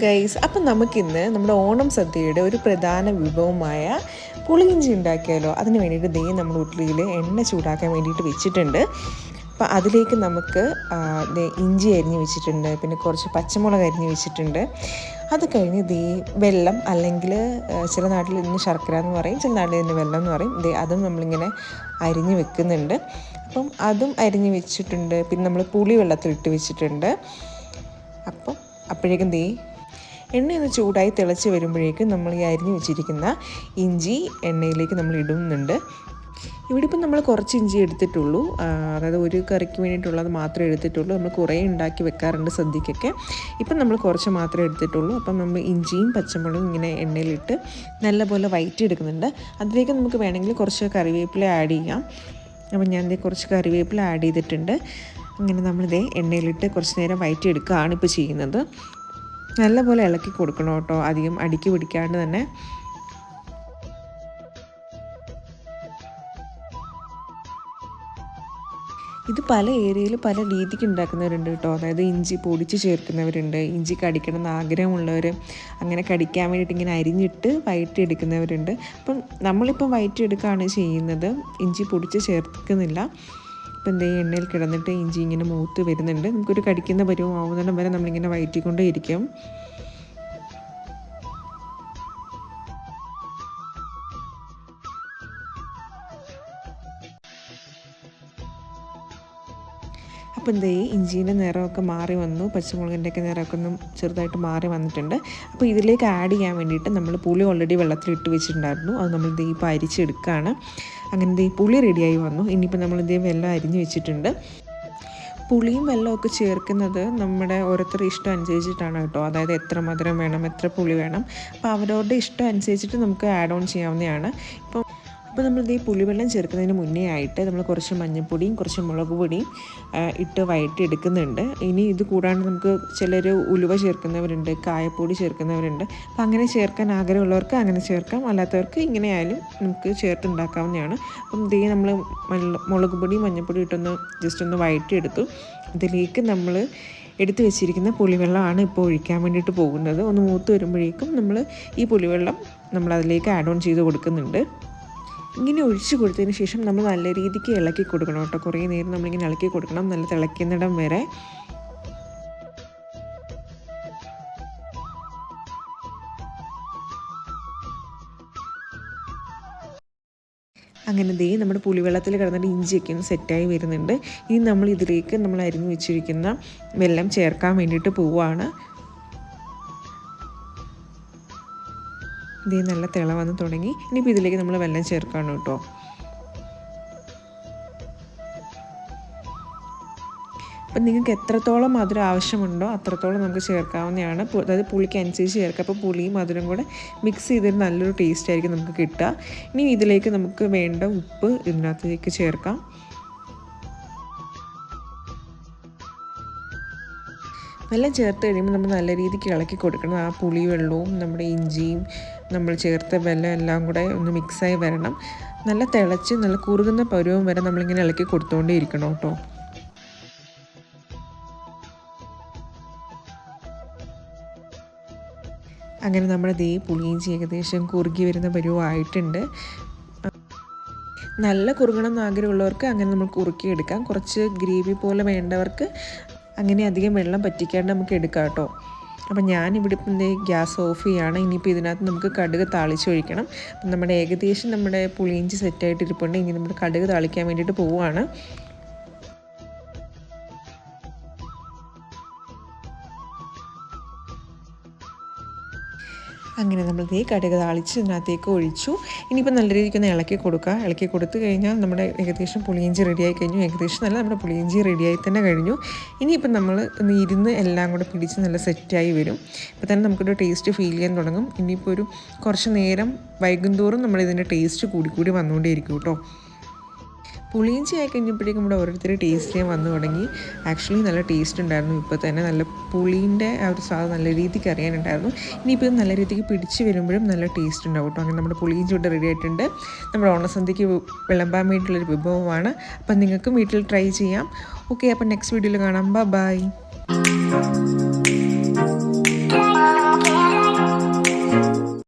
Guys, അപ്പം നമുക്കിന്ന് നമ്മുടെ ഓണം സദ്യയുടെ ഒരു പ്രധാന വിഭവമായ പുളിയിഞ്ചി ഉണ്ടാക്കിയാലോ. അതിന് വേണ്ടിയിട്ട് നമ്മൾ ഉരുളിയിൽ എണ്ണ ചൂടാക്കാൻ വേണ്ടിയിട്ട് വെച്ചിട്ടുണ്ട്. അപ്പം അതിലേക്ക് നമുക്ക് ഇഞ്ചി അരിഞ്ഞ് വെച്ചിട്ടുണ്ട്, പിന്നെ കുറച്ച് പച്ചമുളക് അരിഞ്ഞ് വെച്ചിട്ടുണ്ട്. അത് കഴിഞ്ഞ് വെള്ളം, അല്ലെങ്കിൽ ചില നാട്ടിൽ ഇന്ന് ശർക്കര എന്ന് പറയും, ചില നാട്ടിൽ ഇന്ന് വെള്ളം എന്ന് പറയും. അതും നമ്മളിങ്ങനെ അരിഞ്ഞ് വെക്കുന്നുണ്ട്. അപ്പം അതും അരിഞ്ഞ് വെച്ചിട്ടുണ്ട്. പിന്നെ നമ്മൾ പുളി വെള്ളത്തിലിട്ട് വെച്ചിട്ടുണ്ട്. അപ്പോഴേക്കും എണ്ണയൊന്ന് ചൂടായി തിളച്ച് വരുമ്പോഴേക്കും നമ്മൾ ഈ അരിഞ്ഞ് വെച്ചിരിക്കുന്ന ഇഞ്ചി എണ്ണയിലേക്ക് നമ്മൾ ഇടുന്നുണ്ട്. ഇവിടെ ഇപ്പം നമ്മൾ കുറച്ച് ഇഞ്ചി എടുത്തിട്ടുള്ളൂ, അതായത് ഒരു കറിക്ക് വേണ്ടിയിട്ടുള്ളത് മാത്രമേ എടുത്തിട്ടുള്ളൂ. നമ്മൾ കുറേ ഉണ്ടാക്കി വെക്കാറുണ്ട് സദ്യക്കൊക്കെ. ഇപ്പം നമ്മൾ കുറച്ച് മാത്രമേ എടുത്തിട്ടുള്ളൂ. അപ്പം നമ്മൾ ഇഞ്ചിയും പച്ചമുളകും ഇങ്ങനെ എണ്ണയിലിട്ട് നല്ലപോലെ വഴറ്റി എടുക്കുന്നുണ്ട്. അതിലേക്ക് നമുക്ക് വേണമെങ്കിൽ കുറച്ച് കറിവേപ്പില ആഡ് ചെയ്യാം. അപ്പം ഞാൻ കുറച്ച് കറിവേപ്പില ആഡ് ചെയ്തിട്ടുണ്ട്. അങ്ങനെ നമ്മളിതേ എണ്ണയിലിട്ട് കുറച്ച് നേരം വഴറ്റി എടുക്കുകയാണ് ഇപ്പോൾ ചെയ്യുന്നത്. നല്ലപോലെ ഇളക്കി കൊടുക്കണം കേട്ടോ, അധികം അടുക്കി പിടിക്കാണ്ട് തന്നെ. ഇത് പല ഏരിയയിൽ പല രീതിക്ക് ഉണ്ടാക്കുന്നവരുണ്ട് കേട്ടോ. അതായത് ഇഞ്ചി പൊടിച്ച് ചേർക്കുന്നവരുണ്ട്, ഇഞ്ചി കടിക്കണമെന്ന് ആഗ്രഹമുള്ളവർ അങ്ങനെ കടിക്കാൻ വേണ്ടിയിട്ട് ഇങ്ങനെ അരിഞ്ഞിട്ട് വഴറ്റിയെടുക്കുന്നവരുണ്ട്. അപ്പം നമ്മളിപ്പം വഴറ്റിയെടുക്കുകയാണ് ചെയ്യുന്നത്, ഇഞ്ചി പൊടിച്ച് ചേർക്കുന്നില്ല. ഇപ്പം എണ്ണയിൽ കിടന്നിട്ട് ഇഞ്ചി ഇങ്ങനെ മൂത്ത് വരുന്നുണ്ട്. നമുക്കൊരു കടിക്കുന്ന പരുവം ആവുന്നിടം വരെ നമ്മളിങ്ങനെ വഴറ്റിക്കൊണ്ടേ ഇരിക്കും. അപ്പം ഇഞ്ചീൻ്റെ നിറമൊക്കെ മാറി വന്നു, പച്ചമുളകിൻ്റെയൊക്കെ നിറമൊക്കെ ഒന്ന് ചെറുതായിട്ട് മാറി വന്നിട്ടുണ്ട്. അപ്പോൾ ഇതിലേക്ക് ആഡ് ചെയ്യാൻ വേണ്ടിയിട്ട് നമ്മൾ പുളി ഓൾറെഡി വെള്ളത്തിലിട്ട് വെച്ചിട്ടുണ്ടായിരുന്നു. അത് നമ്മൾ ഇപ്പോൾ അരിച്ചെടുക്കുകയാണ്. അങ്ങനെ പുളി റെഡിയായി വന്നു. ഇനിയിപ്പോൾ നമ്മൾ വെള്ളം അരിഞ്ഞ് വെച്ചിട്ടുണ്ട്. പുളിയും വെള്ളമൊക്കെ ചേർക്കുന്നത് നമ്മുടെ ഓരോരുത്തരുടെ ഇഷ്ടം അനുസരിച്ചിട്ടാണ് കേട്ടോ. അതായത് എത്ര മധുരം വേണം, എത്ര പുളി വേണം, അപ്പോൾ അവരവരുടെ ഇഷ്ടം അനുസരിച്ചിട്ട് നമുക്ക് ആഡ് ഓൺ ചെയ്യാവുന്നതാണ്. അപ്പോൾ നമ്മൾ പുളിവെള്ളം ചേർക്കുന്നതിന് മുന്നേ ആയിട്ട് നമ്മൾ കുറച്ച് മഞ്ഞൾപ്പൊടിയും കുറച്ച് മുളക് പൊടിയും ഇട്ട് വഴറ്റി എടുക്കുന്നുണ്ട്. ഇനി ഇത് കൂടാണ്ട് നമുക്ക് ചിലർ ഉലുവ ചേർക്കുന്നവരുണ്ട്, കായപ്പൊടി ചേർക്കുന്നവരുണ്ട്. അപ്പോൾ അങ്ങനെ ചേർക്കാൻ ആഗ്രഹമുള്ളവർക്ക് അങ്ങനെ ചേർക്കാം, അല്ലാത്തവർക്ക് ഇങ്ങനെയായാലും നമുക്ക് ചേർത്തുണ്ടാക്കാവുന്നതാണ്. അപ്പം നമ്മൾ മുളക് പൊടിയും മഞ്ഞൾപ്പൊടി ഇട്ടൊന്ന് ജസ്റ്റ് ഒന്ന് വഴറ്റിയെടുത്തു. ഇതിലേക്ക് നമ്മൾ എടുത്ത് വെച്ചിരിക്കുന്ന പുളിവെള്ളമാണ് ഇപ്പോൾ ഒഴിക്കാൻ വേണ്ടിയിട്ട് പോകുന്നത്. ഒന്ന് മൂത്ത് വരുമ്പോഴേക്കും നമ്മൾ ഈ പുളിവെള്ളം നമ്മൾ അതിലേക്ക് ആഡ് ഓൺ ചെയ്ത് കൊടുക്കുന്നുണ്ട്. ഇങ്ങനെ ഒഴിച്ച് കൊടുത്തതിന് ശേഷം നമ്മൾ നല്ല രീതിക്ക് ഇളക്കി കൊടുക്കണം കേട്ടോ. കുറേ നേരം നമ്മളിങ്ങനെ ഇളക്കി കൊടുക്കണം, നല്ല തിളയ്ക്കുന്നിടം വരെ. അങ്ങനെ നമ്മുടെ പുളിവെള്ളത്തിൽ കിടന്നിട്ട് ഇഞ്ചിയൊക്കെ ഒന്ന് സെറ്റായി വരുന്നുണ്ട്. ഇനി നമ്മൾ ഇതിലേക്ക് നമ്മൾ അരിഞ്ഞു വെച്ചിരിക്കുന്ന വെള്ളം ചേർക്കാൻ വേണ്ടിയിട്ട് പോവുകയാണ്. നല്ല തിള വന്ന് തുടങ്ങി. ഇനിയിപ്പോൾ ഇതിലേക്ക് നമ്മൾ വെള്ളം ചേർക്കാണ് കേട്ടോ. അപ്പം നിങ്ങൾക്ക് എത്രത്തോളം മധുരം ആവശ്യമുണ്ടോ അത്രത്തോളം നമുക്ക് ചേർക്കാവുന്നതാണ്. അതായത് പുളിക്ക് അനുസരിച്ച് ചേർക്കുക. അപ്പോൾ പുളിയും മധുരം കൂടെ മിക്സ് ചെയ്തൊരു നല്ലൊരു ടേസ്റ്റ് ആയിരിക്കും നമുക്ക് കിട്ടുക. ഇനി ഇതിലേക്ക് നമുക്ക് വേണ്ട ഉപ്പ് ഇതിനകത്തേക്ക് ചേർക്കാം. വെള്ളം ചേർത്ത് കഴിയുമ്പോൾ നമ്മൾ നല്ല രീതിക്ക് ഇളക്കി കൊടുക്കണം. ആ പുളി വെള്ളവും നമ്മുടെ ഇഞ്ചിയും നമ്മൾ ചേർത്ത വെള്ളം എല്ലാം കൂടെ ഒന്ന് മിക്സായി വരണം. നല്ല തിളച്ച് നല്ല കുറുകുന്ന പരുവം വരെ നമ്മളിങ്ങനെ ഇളക്കി കൊടുത്തുകൊണ്ടേ ഇരിക്കണം കേട്ടോ. അങ്ങനെ നമ്മുടെ പുളിയിഞ്ചി ഏകദേശം കുറുകി വരുന്ന പരുവമായിട്ടുണ്ട്. നല്ല കുറുകണം എന്ന് ആഗ്രഹമുള്ളവർക്ക് അങ്ങനെ നമ്മൾ കുറുക്കിയെടുക്കാം. കുറച്ച് ഗ്രേവി പോലെ വേണ്ടവർക്ക് അങ്ങനെ അധികം വെള്ളം പറ്റിക്കാണ്ട് നമുക്ക് എടുക്കാം കേട്ടോ. അപ്പം ഞാനിവിടെ ഇപ്പം ഗ്യാസ് ഓഫ് ചെയ്യുകയാണ്. ഇനിയിപ്പോൾ ഇതിനകത്ത് നമുക്ക് കടുക് താളിച്ചൊഴിക്കണം. അപ്പം നമ്മുടെ ഏകദേശം നമ്മുടെ പുളിയിഞ്ചി സെറ്റായിട്ട് ഇരിപ്പുണ്ട്. ഇനി നമ്മൾ കടുക് താളിക്കാൻ വേണ്ടിയിട്ട് പോവുകയാണ്. അങ്ങനെ നമ്മൾ കടുക് താളിച്ച് ഇതിനകത്തേക്ക് ഒഴിച്ചു. ഇനിയിപ്പോൾ നല്ല രീതിക്കൊന്ന് ഇളക്കി കൊടുക്കുക. ഇളക്കി കൊടുത്തു കഴിഞ്ഞാൽ നമ്മുടെ ഏകദേശം പുളിയിഞ്ചി റെഡിയായി കഴിഞ്ഞു. ഏകദേശം നല്ല നമ്മുടെ പുളിയിഞ്ചി റെഡിയായി തന്നെ കഴിഞ്ഞു. ഇനിയിപ്പോൾ നമ്മൾ ഇരുന്ന് എല്ലാം കൂടെ പിടിച്ച് നല്ല സെറ്റായി വരും. ഇപ്പോൾ തന്നെ നമുക്കൊരു ടേസ്റ്റ് ഫീൽ ചെയ്യാൻ തുടങ്ങും. ഇനിയിപ്പോൾ ഒരു കുറച്ച് നേരം വൈകുന്തോറും നമ്മളിതിൻ്റെ ടേസ്റ്റ് കൂടി വന്നുകൊണ്ടേയിരിക്കും കേട്ടോ. പുളിയിഞ്ചി ആയി കഴിഞ്ഞപ്പോഴേക്കും ഇവിടെ ഓരോരുത്തർ ടേസ്റ്റ് ചെയ്യാൻ വന്നു തുടങ്ങി. ആക്ച്വലി നല്ല ടേസ്റ്റ് ഉണ്ടായിരുന്നു. ഇപ്പോൾ തന്നെ നല്ല പുളീൻ്റെ ആ ഒരു സ്വാദ് നല്ല രീതിക്ക് അറിയാനുണ്ടായിരുന്നു. ഇനിയിപ്പോൾ ഇത് നല്ല രീതിക്ക് പിടിച്ച് വരുമ്പോഴും നല്ല ടേസ്റ്റ് ഉണ്ടാവും കേട്ടോ. അങ്ങനെ നമ്മുടെ പുളിയിഞ്ചി ഇവിടെ റെഡി ആയിട്ടുണ്ട്. നമ്മുടെ ഓണസദ്യക്ക് വിളമ്പാൻ വേണ്ടിയിട്ടുള്ളൊരു വിഭവമാണ്. അപ്പം നിങ്ങൾക്കും വീട്ടിൽ ട്രൈ ചെയ്യാം. ഓക്കെ, അപ്പം നെക്സ്റ്റ് വീഡിയോയിൽ കാണാം. ബൈ.